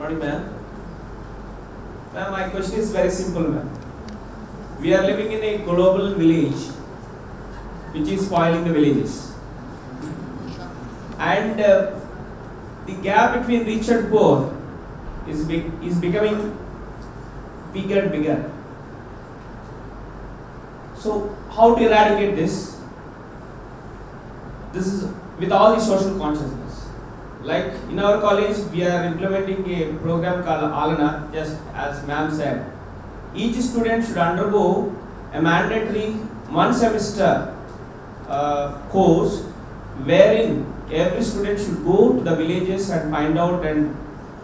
Morning, ma'am. Ma'am, my question is very simple, ma'am. We are living in a global village, which is spoiling the villages. And the gap between rich and poor is becoming bigger and bigger. So, how to eradicate this? This is with all the social consciousness. Like in our college, we are implementing a program called Alana, just as ma'am said. Each student should undergo a mandatory one semester course wherein every student should go to the villages and find out, and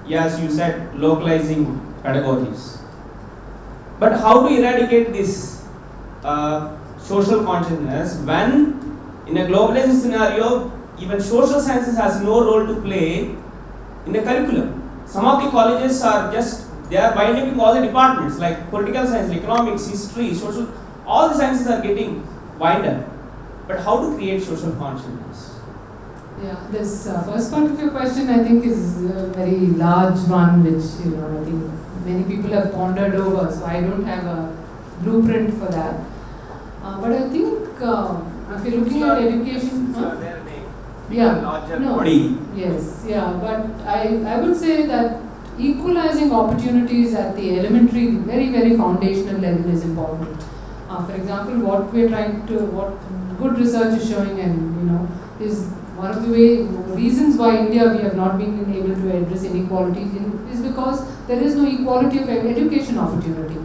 yes, you said localizing pedagogies. But how to eradicate this social consciousness when in a globalized scenario, even social sciences has no role to play in the curriculum. Some of the colleges are just, they are binding all the departments like political science, economics, history, social, all the sciences are getting binded. But how to create social consciousness? Yeah, this first part of your question I think is a very large one which I think many people have pondered over, so I don't have a blueprint for that. But I think if you're looking at education, but I would say that equalizing opportunities at the elementary, very, very foundational level is important. For example, what good research is showing, and is one of the reasons why India we have not been able to address inequalities is because there is no equality of education opportunity.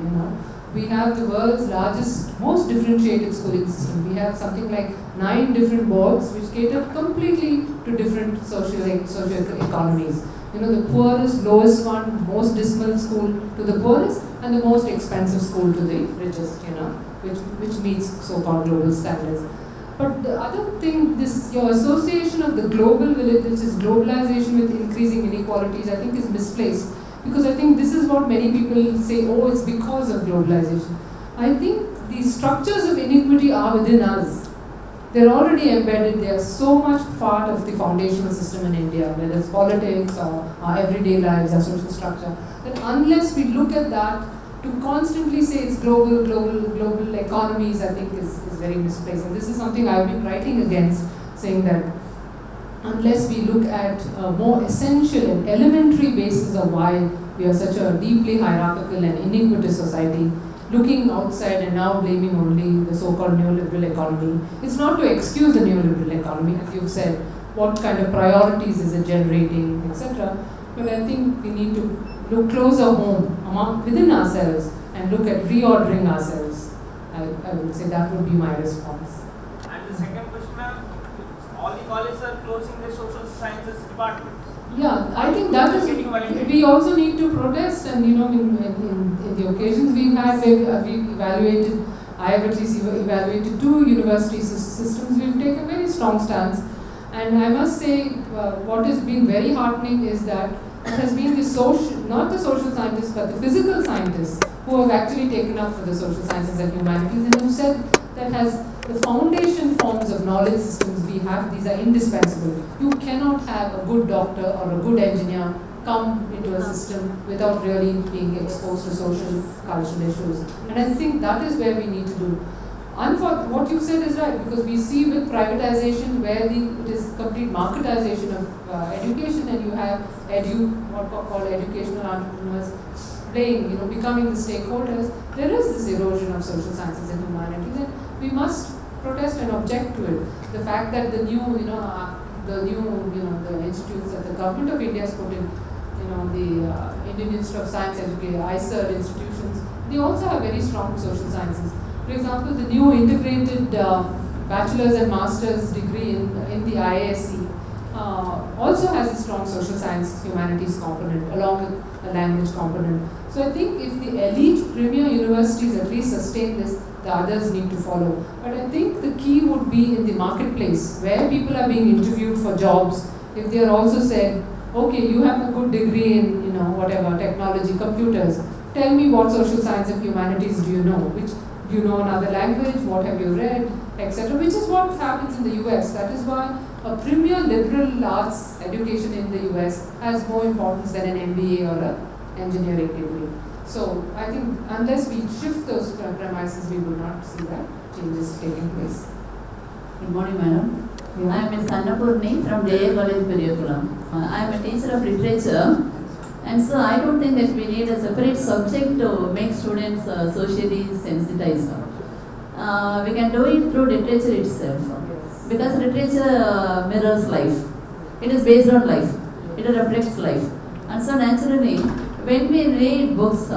We have the world's largest, most differentiated schooling system. We have something like 9 different boards which cater completely to different socio economies. The poorest, lowest one, most dismal school to the poorest, and the most expensive school to the richest, which meets so-called global standards. But the other thing, your association of the global village, which is globalization with increasing inequalities, I think is misplaced. Because I think this is what many people say, oh, it's because of globalization. I think the structures of inequity are within us. They're already embedded. They are so much part of the foundational system in India, whether it's politics or our everyday lives, our social structure. That unless we look at that, to constantly say it's global economies, I think is very misplaced. And this is something I've been writing against, saying that unless we look at a more essential and elementary basis of why we are such a deeply hierarchical and iniquitous society, looking outside and now blaming only the so-called neoliberal economy. It's not to excuse the neoliberal economy, as you've said, what kind of priorities is it generating, etc. But I think we need to look closer home within ourselves and look at reordering ourselves. I would say that would be my response. And the second question, ma'am, all the colleges are closing their social sciences departments. Yeah, I think that is, we also need to protest, and in the occasions we've had, we've evaluated, I have at least evaluated 2 university systems, we've taken very strong stance. And I must say, what has been very heartening is that it has been not the social scientists, but the physical scientists who have actually taken up for the social sciences and humanities, and who said that has the foundation forms of knowledge systems we have, these are indispensable. You cannot have a good doctor or a good engineer come into a system without really being exposed to social, cultural issues. And I think that is where we need to do. What you said is right, because we see with privatization where it is complete marketization of education, and you have what are called educational entrepreneurs playing, becoming the stakeholders. There is this erosion of social sciences and humanities, and we must protest and object to it. The fact that the institutes that the government of India has put in, the Indian Institute of Science Education, ICER institutions, they also have very strong social sciences. For example, the new integrated bachelor's and master's degree in the IISc also has a strong social science humanities component along with a language component. So I think if the elite premier universities at least sustain this, the others need to follow. But I think the key would be in the marketplace where people are being interviewed for jobs. If they are also said, okay, you have a good degree in whatever, technology, computers, tell me what social science and humanities do you know? Do you know another language? What have you read? Etc. Which is what happens in the US. That is why a premier liberal arts education in the US has more importance than an MBA or an engineering degree. So I think unless we shift those premises, we will not see that changes taking place. Good morning, madam. Yeah. I am Ms. Annapurni from J.A. College, Periyakkulam. I am a teacher of literature, and so I don't think that we need a separate subject to make students socially sensitized. We can do it through literature itself, because literature mirrors life. It is based on life. It reflects life, and so naturally, when we read books,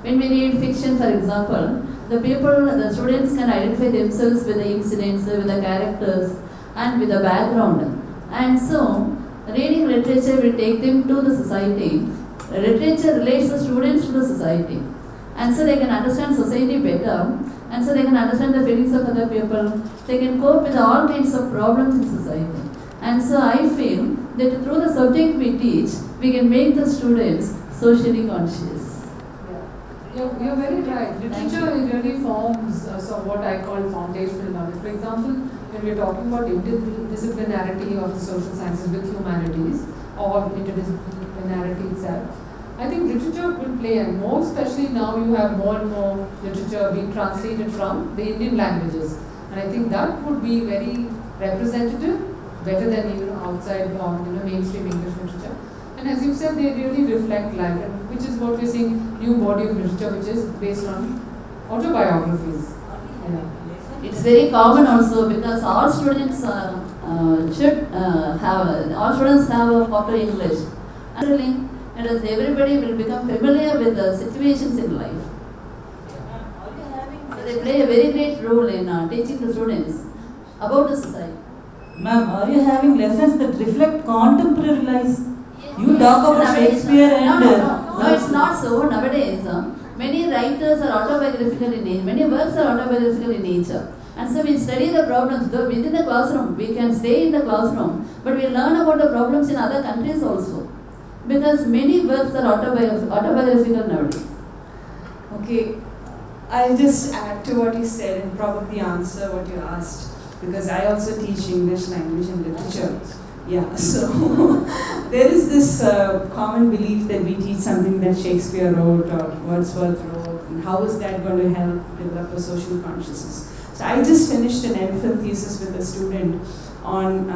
when we read fiction, for example, the students can identify themselves with the incidents, with the characters, and with the background. And so, reading literature will take them to the society. Literature relates the students to the society. And so they can understand society better, and so they can understand the feelings of other people. They can cope with all kinds of problems in society. And so I feel that through the subject we teach, we can make the students socially conscious. You're very right. Literature really forms what I call foundational knowledge. For example, when we're talking about interdisciplinarity of the social sciences with humanities or interdisciplinarity itself, I think literature will play, and more especially now you have more and more literature being translated from the Indian languages. And I think that would be very representative, better than even outside mainstream English literature. And as you said, they really reflect life, and which is what we're seeing, new body of literature which is based on autobiographies. Yeah. It's very common also, because all students all students have a proper English. And as everybody will become familiar with the situations in life. So they play a very great role in teaching the students about the society. Ma'am, are you having lessons that reflect contemporary life? You talk about Shakespeare and... No, it's not so. Nowadays, many writers are autobiographical in nature. Many works are autobiographical in nature. And so we study the problems within the classroom. We can stay in the classroom, but we learn about the problems in other countries also. Because many works are autobiographical nowadays. Okay, I'll just add to what you said and probably answer what you asked, because I also teach English language and literature. Yeah, so there is this common belief that we teach something that Shakespeare wrote or Wordsworth wrote, and how is that going to help develop a social consciousness? So I just finished an MPhil thesis with a student on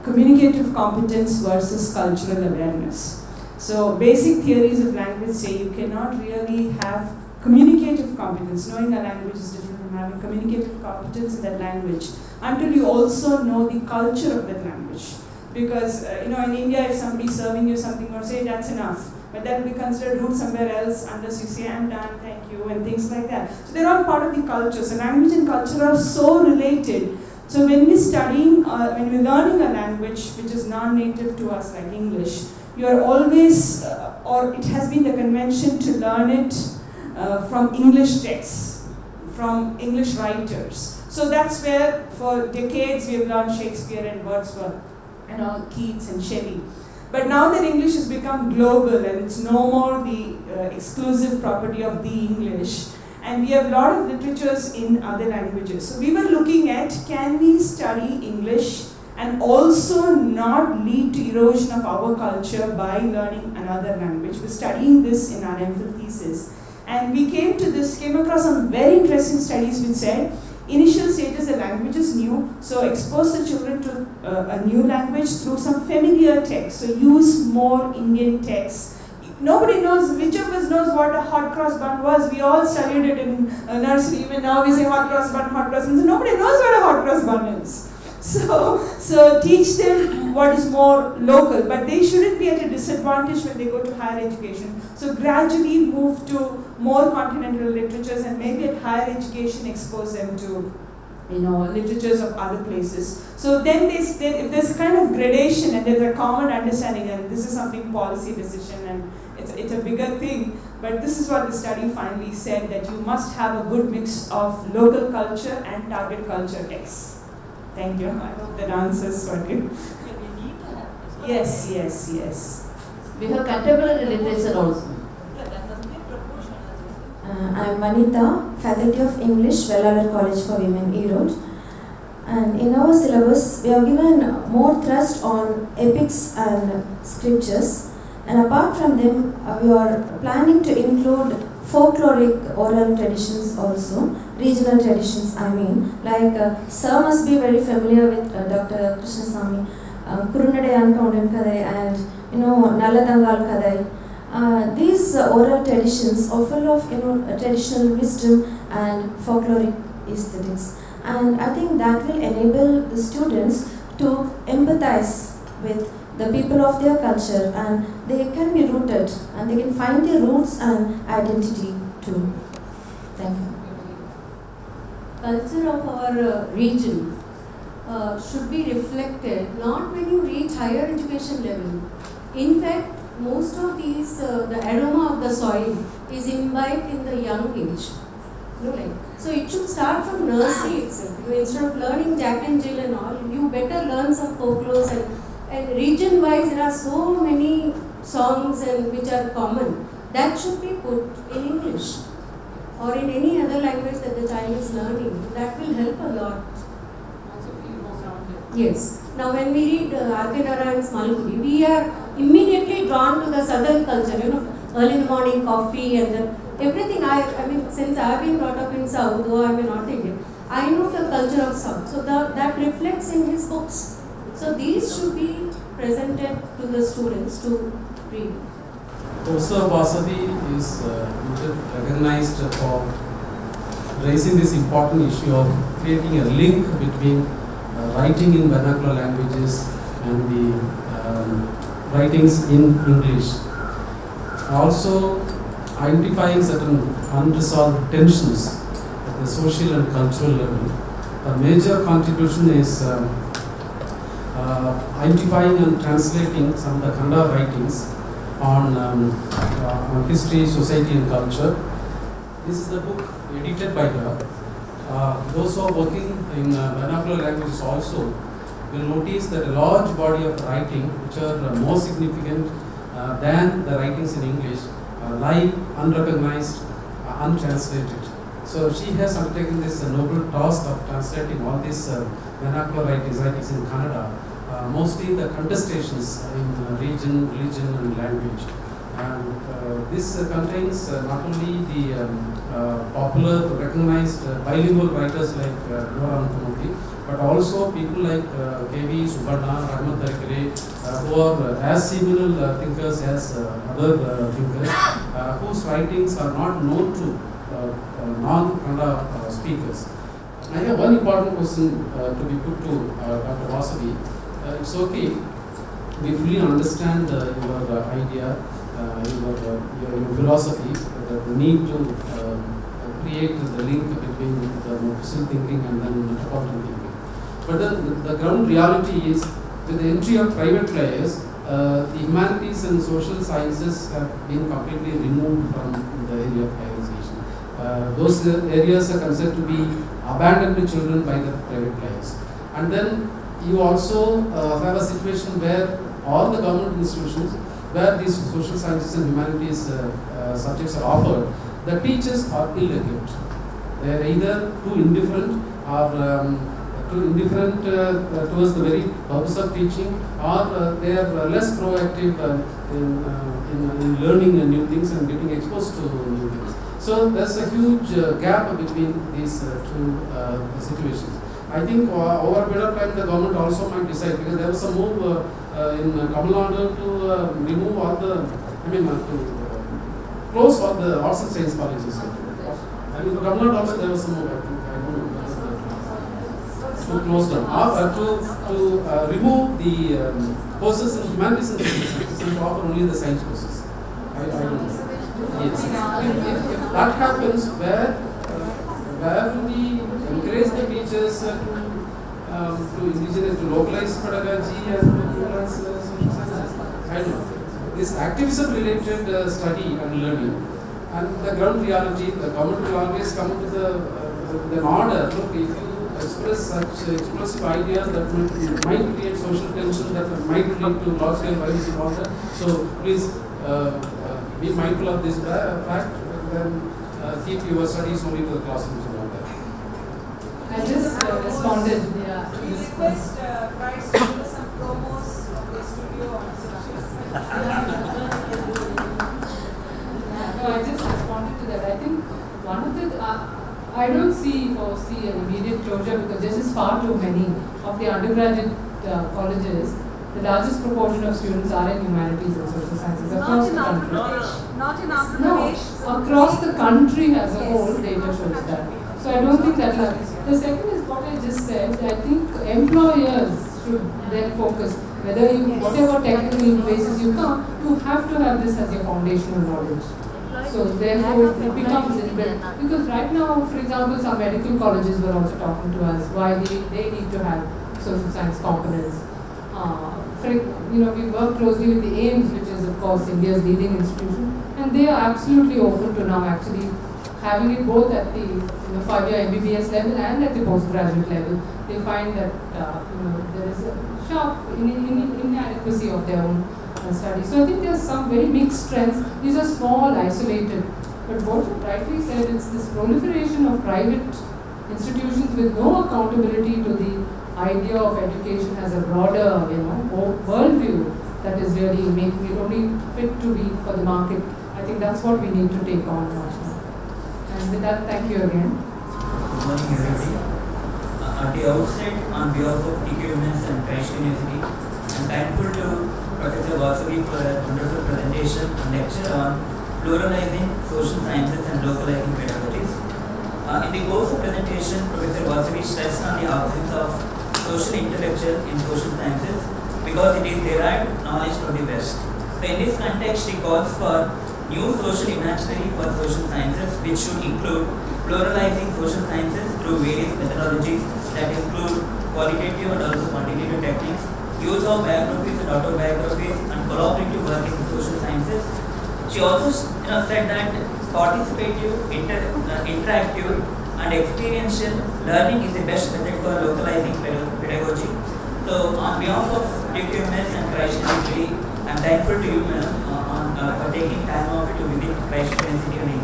communicative competence versus cultural awareness. So basic theories of language say you cannot really have communicative competence. Knowing a language is different from having communicative competence in that language until you also know the culture of that language. Because in India, if somebody is serving you something, or say that's enough, but that will be considered rude somewhere else unless you say I'm done, thank you, and things like that. So they're all part of the culture. So language and culture are so related. So when we're studying, when we're learning a language which is non-native to us, like English, you are always, or it has been the convention to learn it from English texts, from English writers. So that's where, for decades, we have learned Shakespeare and Wordsworth, and all Keats and Shelley. But now that English has become global and it's no more the exclusive property of the English, and we have a lot of literatures in other languages. So we were looking at, can we study English and also not lead to erosion of our culture by learning another language? We're studying this in our MPhil thesis. And we came across some very interesting studies which said, initial stages the language is new, so expose the children to a new language through some familiar text. So use more Indian texts. Nobody knows, which of us knows what a hot cross bun was? We all studied it in nursery, even now we say hot cross bun, so nobody knows what a hot cross bun is. So teach them what is more local, but they shouldn't be at a disadvantage when they go to higher education. So gradually move to more continental literatures, and maybe at higher education expose them to literatures of other places. So then if there's a kind of gradation and there's a common understanding, and this is something policy decision and it's a bigger thing, but this is what the study finally said, that you must have a good mix of local culture and target culture texts. Thank you. I hope that answers what you... Yes. We have contemporary literature also. I am Vanita, Faculty of English, Vellalar College for Women, Erode. And in our syllabus, we are given more thrust on epics and scriptures. And apart from them, we are planning to include folkloric oral traditions also, regional traditions I mean. Like sir must be very familiar with Dr. Krishnasamy, Kurunadayan Kaundan Kadai and Naladangal Kadai. These oral traditions are full of traditional wisdom and folkloric aesthetics. And I think that will enable the students to empathize with the people of their culture, and they can be rooted and they can find their roots and identity too. Thank you. Culture of our region should be reflected not when you reach higher education level. In fact, most of these, the aroma of the soil is imbibed in the young age. So it should start from nursery itself. Instead of learning Jack and Jill and all, you better learn some folklores, and region-wise there are so many songs which are common. That should be put in English or in any other language that the child is learning. That will help a lot. Also feel more grounded. Yes. Now when we read R.K. Narayan's Malgudi, we are immediately drawn to the southern culture, early in the morning coffee and then everything. I mean, since I have been brought up in South, though I am a North Indian, I know the culture of South. So that reflects in his books. So these should be presented to the students to read. Professor Vasavi is recognized for raising this important issue of creating a link between writing in vernacular languages and the writings in English. Also identifying certain unresolved tensions at the social and cultural level. A major contribution is identifying and translating some of the Kannada writings on history, society and culture. This is the book edited by her. Those who are working in vernacular languages also will notice that a large body of writing, which are more significant than the writings in English, lie unrecognized, untranslated. So she has undertaken this noble task of translating all these vernacular writings in Kannada, mostly the contestations in region, religion and language. And this contains not only the popular, recognized bilingual writers like Nora Ananthamurthy, but also people like K.V. Subbanna, Raghunath Tarikare, who are as seminal thinkers as other thinkers, whose writings are not known to non-Kannada speakers. I have one important question to be put to Dr. Vasavi. It's okay, we fully understand your idea, your philosophy, the need to create the link between the Marxist thinking and then metropolitan thinking. But the ground reality is, with the entry of private players, the humanities and social sciences have been completely removed from the area of higher education. Those areas are considered to be abandoned to children by the private players. And then you also have a situation where all the government institutions where these social sciences and humanities subjects are offered, the teachers are ill-equipped. They are either too indifferent or towards the very purpose of teaching, or they are less proactive in learning new things and getting exposed to new things. So there's a huge gap between these two situations. I think over a period of time the government also might decide, because there was a move in Tamil Nadu to remove all the, to close all the arts and science colleges. And in Tamil Nadu also there was a move, I think, I don't know, to close down, to remove the courses in humanities and sciences and to offer only the science courses. I don't know. Yes. If that happens, where will we encourage the teachers to localize pedagogy and to localize social sciences? I don't know. This activism related study and learning, and the ground reality, the government will always come to the order. Look, if you express such expressive ideas that might create social tension, that might lead to large scale violence and all that. So please be mindful of this fact, and then keep your studies only to the classrooms and all that. I just responded. Yeah. We request Bryce to do some promos of the studio on No, I just responded to that. I think one of the, I don't foresee an immediate closure because there's just far too many of the undergraduate colleges. The largest proportion of students are in humanities and social sciences across the country. Not in Andhra Pradesh. No, across the country as a whole, data shows that. So I don't think that happens. The second is what I just said. I think employers should then focus. Whether you, whatever technical basis you come, you have to have this as your foundational knowledge. So therefore it becomes inbuilt. Because right now, for example, some medical colleges were also talking to us why they need to have social science components. We work closely with the AIMS, which is of course India's leading institution, and they are absolutely open to now actually having it both at the 5-year MBBS level and at the postgraduate level. They find that there is a sharp inadequacy of their own studies. So I think there's some very mixed trends. These are small, isolated. But what you rightly said, it's this proliferation of private institutions with no accountability to the idea of education as a broader, worldview that is really making it only fit to be for the market. I think that's what we need to take on much more. And with that, thank you again. Good morning, everybody. At the outset, on behalf of TQMS and Christ University, I'm thankful to Professor Vasavi for a wonderful presentation and lecture on pluralizing social sciences and localizing pedagogies. In the course of presentation, Professor Vasavi stressed on the absence of social intellectual in social sciences because it is derived knowledge from the West. So in this context, she calls for new social imaginary for social sciences, which should include pluralizing social sciences through various methodologies that include qualitative and also quantitative techniques, use of biographies and autobiographies, and collaborative work in social sciences. She also said that participative, interactive, and experiential learning is the best method for localizing pedagogy. So, on behalf of TQMS and Christ University, I am thankful to you, ma'am, for taking time off to visit Christ University.